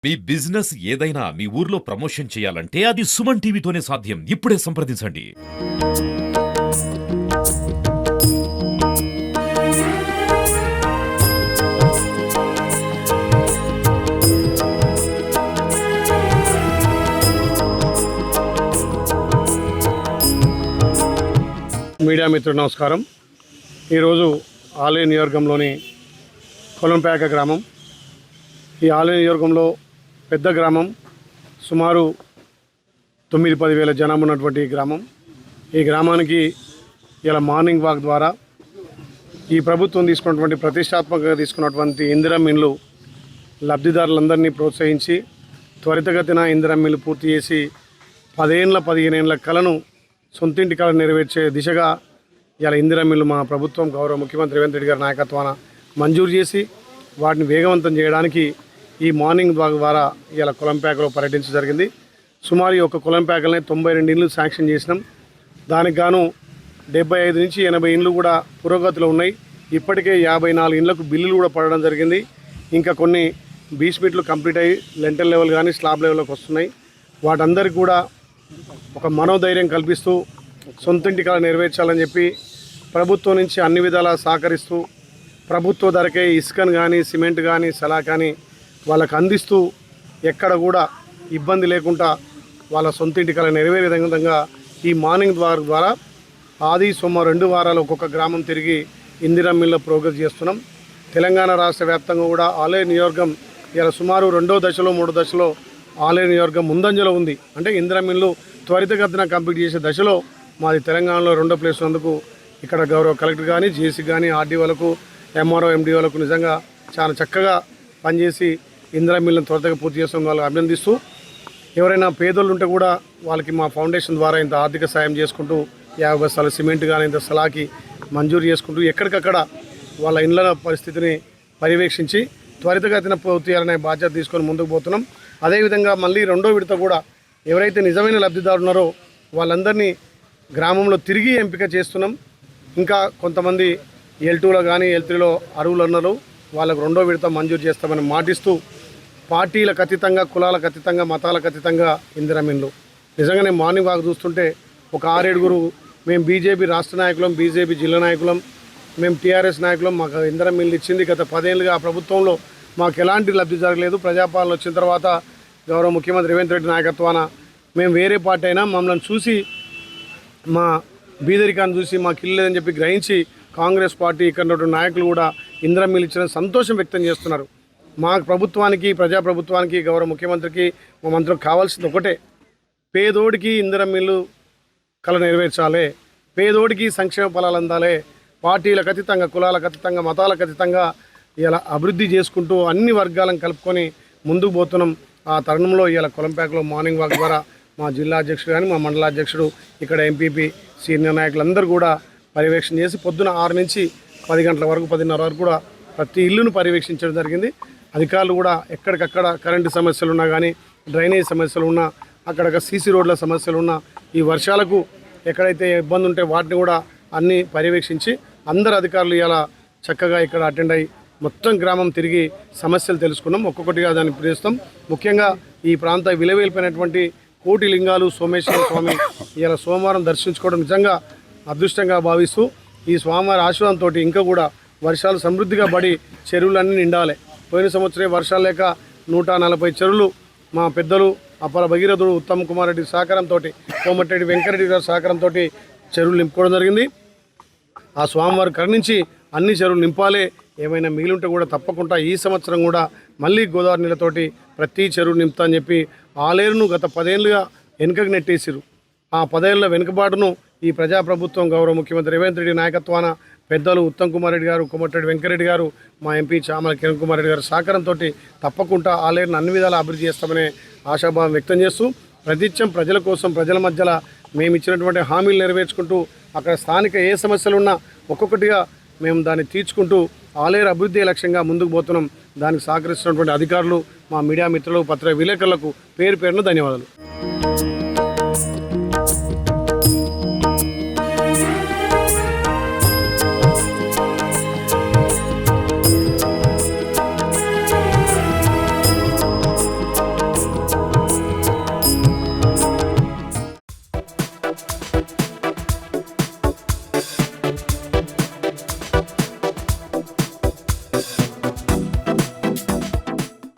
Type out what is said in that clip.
మీ business ఏదైనా మీ ఊర్లో promotion చేయాలంటే అది సుమన్ టీవీతోనే సాధ్యం. ఇప్పుడే సంప్రదించండి. మీడియా మిత్రులు నమస్కారం. ఈరోజు ఆలయ నియోజకంలోని కొలంపేక గ్రామం. ఈ ఆలయ నియోజకంలో పెద్ద గ్రామం, సుమారు 9-10 వేల జనం ఉన్నటువంటి గ్రామం. ఈ గ్రామానికి ఇలా మార్నింగ్ వాక్ ద్వారా ఈ ప్రభుత్వం తీసుకున్నటువంటి ప్రతిష్టాత్మకంగా తీసుకున్నటువంటి ఇందిరమ్మ ఇండ్లు లబ్ధిదారులందరినీ ప్రోత్సహించి త్వరితగతిన ఇందిరమ్మ ఇండ్లు పూర్తి చేసి 10-15 ఏళ్ల కలను సొంతింటి కళ నెరవేర్చే దిశగా ఇలా ఇందిరమ్మ ఇండ్లు మా ప్రభుత్వం గౌరవ ముఖ్యమంత్రి రేవంత్ రెడ్డి గారి నాయకత్వాన మంజూరు చేసి వాటిని వేగవంతం చేయడానికి ఈ మార్నింగ్ వాక్ ద్వారా ఇలా కొలంపేకలో పర్యటించడం జరిగింది. సుమారు ఈ ఒక కొలంపేకలనే 92 ఇండ్లు శాంక్షన్ చేసినాం. దానికి గాను 75-80 ఇండ్లు కూడా పురోగతిలో ఉన్నాయి. ఇప్పటికే 54 ఇండ్లకు బిల్లులు కూడా పడడం జరిగింది. ఇంకా కొన్ని బేస్మెంట్లు కంప్లీట్ అయ్యి లెంటల్ లెవెల్ కానీ స్లాబ్ లెవెల్లోకి వస్తున్నాయి. వాటందరికీ కూడా ఒక మనోధైర్యం కల్పిస్తూ సొంతింటి కళ నెరవేర్చాలని చెప్పి ప్రభుత్వం నుంచి అన్ని విధాలా సహకరిస్తూ ప్రభుత్వ ధరకే ఇసుకను కానీ సిమెంట్ కానీ సలా కానీ వాళ్ళకు అందిస్తూ ఎక్కడ కూడా ఇబ్బంది లేకుండా వాళ్ళ సొంతింటి కళ నెరవేరే విధంగా ఈ మార్నింగ్ ద్వారా ఆది సోమవారం 2 వారాలు ఒక్కొక్క గ్రామం తిరిగి ఇందిరమ్మ ఇళ్ళ ప్రోగ్రెస్ చేస్తున్నాం. తెలంగాణ రాష్ట్ర వ్యాప్తంగా కూడా ఆలయ నియోజకం ఇలా సుమారు 2వ దశలో 3వ దశలో ఆలయ నియోజకం ముందంజలో ఉంది. అంటే ఇందిరమ్మ ఇళ్ళు త్వరితగతిన కంప్లీట్ చేసే దశలో మాది తెలంగాణలో 2వ ప్లేస్ ఉన్నందుకు ఇక్కడ గౌరవ కలెక్టర్ కానీ జేసీ కానీ ఆర్డీఓలకు ఎంఆర్ఓ ఎండిఓలకు నిజంగా చాలా చక్కగా పనిచేసి ఇందిరమ్మ ఇళ్ళను త్వరగా పూర్తి చేస్తున్న వాళ్ళకి అభినందిస్తూ, ఎవరైనా పేదోళ్ళు ఉంటే కూడా వాళ్ళకి మా ఫౌండేషన్ ద్వారా ఇంత ఆర్థిక సాయం చేసుకుంటూ 50 బస్తాల సిమెంట్ కానీ ఇంత సలాకి మంజూరు చేసుకుంటూ ఎక్కడికక్కడ వాళ్ళ ఇళ్ళ పరిస్థితిని పర్యవేక్షించి త్వరితగతిన పూర్తి చేయాలనే బాధ్యత తీసుకొని ముందుకు పోతున్నాం. అదేవిధంగా మళ్ళీ 2వ విడత కూడా ఎవరైతే నిజమైన లబ్ధిదారులు ఉన్నారో వాళ్ళందరినీ గ్రామంలో తిరిగి ఎంపిక చేస్తున్నాం. ఇంకా కొంతమంది L2లో కానీ L3లో అర్హులు ఉన్నారు, వాళ్ళకు 2వ విడత మంజూరు చేస్తామని మాటిస్తూ పార్టీలకు అతీతంగా కులాలకు అతీతంగా మతాలకు అతీతంగా ఇందిరమ్మ ఇండ్లు నిజంగానే మార్నింగ్ వాక్ చూస్తుంటే ఒక 6-7 మేము బీజేపీ రాష్ట్ర నాయకులం, బీజేపీ జిల్లా నాయకులం, మేము టీఆర్ఎస్ నాయకులం. మాకు ఇందిరమ్మ ఇండ్లు ఇచ్చింది గత 10 ఏళ్ళుగా. ఆ ప్రభుత్వంలో మాకు ఎలాంటి లబ్ధి జరగలేదు. ప్రజాపాలన వచ్చిన తర్వాత గౌరవ ముఖ్యమంత్రి రేవంత్ రెడ్డి నాయకత్వాన మేము వేరే పార్టీ అయినా మమ్మల్ని చూసి మా బీదరికాన్ని చూసి మాకు ఇల్లు లేదని చెప్పి గ్రహించి కాంగ్రెస్ పార్టీ ఇక్కడ ఉన్నటువంటి నాయకులు కూడా ఇందిరమ్మ ఇల్లు ఇచ్చిన సంతోషం వ్యక్తం చేస్తున్నారు. మా ప్రభుత్వానికి ప్రజాప్రభుత్వానికి గౌరవ ముఖ్యమంత్రికి మా మంత్రికి కావాల్సింది ఒకటే, పేదోడికి ఇందిరమ్మ ఇల్లు కళ నెరవేర్చాలి, పేదోడికి సంక్షేమ ఫలాలు అందాలి, పార్టీలకు అతీతంగా కులాలకు అతీతంగా మతాలకు అతీతంగా ఇలా అభివృద్ధి చేసుకుంటూ అన్ని వర్గాలను కలుపుకొని ముందుకు పోతున్నాం. ఆ తరుణంలో ఇలా కొలంపేకలో మార్నింగ్ వాక్ ద్వారా మా జిల్లా అధ్యక్షుడు కానీ మా మండలాధ్యక్షుడు ఇక్కడ ఎంపీపీ సీనియర్ నాయకులందరూ కూడా పర్యవేక్షణ చేసి పొద్దున 6 నుంచి 10 గంటల వరకు 10:30 వరకు కూడా ప్రతి ఇల్లును పర్యవేక్షించడం జరిగింది. అధికారులు కూడా ఎక్కడికక్కడ కరెంటు సమస్యలు ఉన్నా కానీ డ్రైనేజ్ సమస్యలు ఉన్నా అక్కడక్కడ సీసీ రోడ్ల సమస్యలు ఉన్నా ఈ వర్షాలకు ఎక్కడైతే ఇబ్బంది ఉంటే వాటిని కూడా అన్నీ పర్యవేక్షించి అందరు అధికారులు ఇలా చక్కగా ఇక్కడ అటెండ్ అయ్యి మొత్తం గ్రామం తిరిగి సమస్యలు తెలుసుకున్నాం. ఒక్కొక్కటిగా దాన్ని ప్రయత్నిస్తాం. ముఖ్యంగా ఈ ప్రాంత విలువైపోయినటువంటి కోటి లింగాలు సోమేశ్వర స్వామి ఇలా సోమవారం దర్శించుకోవడం నిజంగా అదృష్టంగా భావిస్తూ ఈ స్వామివారి ఆశీర్వాదంతో ఇంకా కూడా వర్షాలు సమృద్ధిగా పడి చెరువులన్నీ నిండాలి. పోయిన సంవత్సరం వర్షాలు లేక 140 చెరువులు మా పెద్దలు అప్పల భగీరథుడు ఉత్తమ్ కుమార్ రెడ్డి సహకారంతో, కోమటిరెడ్డి వెంకరెడ్డి గారి సహకారంతో చెరువులు నింపుకోవడం జరిగింది. ఆ స్వామివారి కరుణించి అన్ని చెరువులు నింపాలి. ఏమైనా మిగిలింటే కూడా తప్పకుండా ఈ సంవత్సరం కూడా మళ్ళీ గోదావరి నీళ్ళతోటి ప్రతి చెరువు నింపుతా అని చెప్పి ఆలేరును గత 10 ఏళ్ళుగా వెనుకకు నెట్టేసిరు. ఆ 10 ఏళ్ళ వెనుకబాటును ఈ ప్రజాప్రభుత్వం గౌరవ ముఖ్యమంత్రి రేవంత్ రెడ్డి నాయకత్వాన పెద్దలు ఉత్తమ్ కుమార్ రెడ్డి గారు, కోమటిరెడ్డి వెంకరెడ్డి గారు, మా ఎంపీ చామల కిరణ్ కుమార్ రెడ్డి గారు సహకారంతో తప్పకుండా ఆలేరును అన్ని విధాలా అభివృద్ధి చేస్తామనే ఆశాభావం వ్యక్తం చేస్తూ ప్రతిత్యం ప్రజల కోసం ప్రజల మధ్యలో మేము ఇచ్చినటువంటి హామీలు నెరవేర్చుకుంటూ అక్కడ స్థానిక ఏ సమస్యలున్నా ఒక్కొక్కటిగా మేము దాన్ని తీర్చుకుంటూ ఆలేరు అభివృద్ధి లక్ష్యంగా ముందుకు పోతున్నాం. దానికి సహకరిస్తున్నటువంటి అధికారులు, మా మీడియా మిత్రులు, పత్రికా విలేకరులకు పేరు పేరున ధన్యవాదాలు.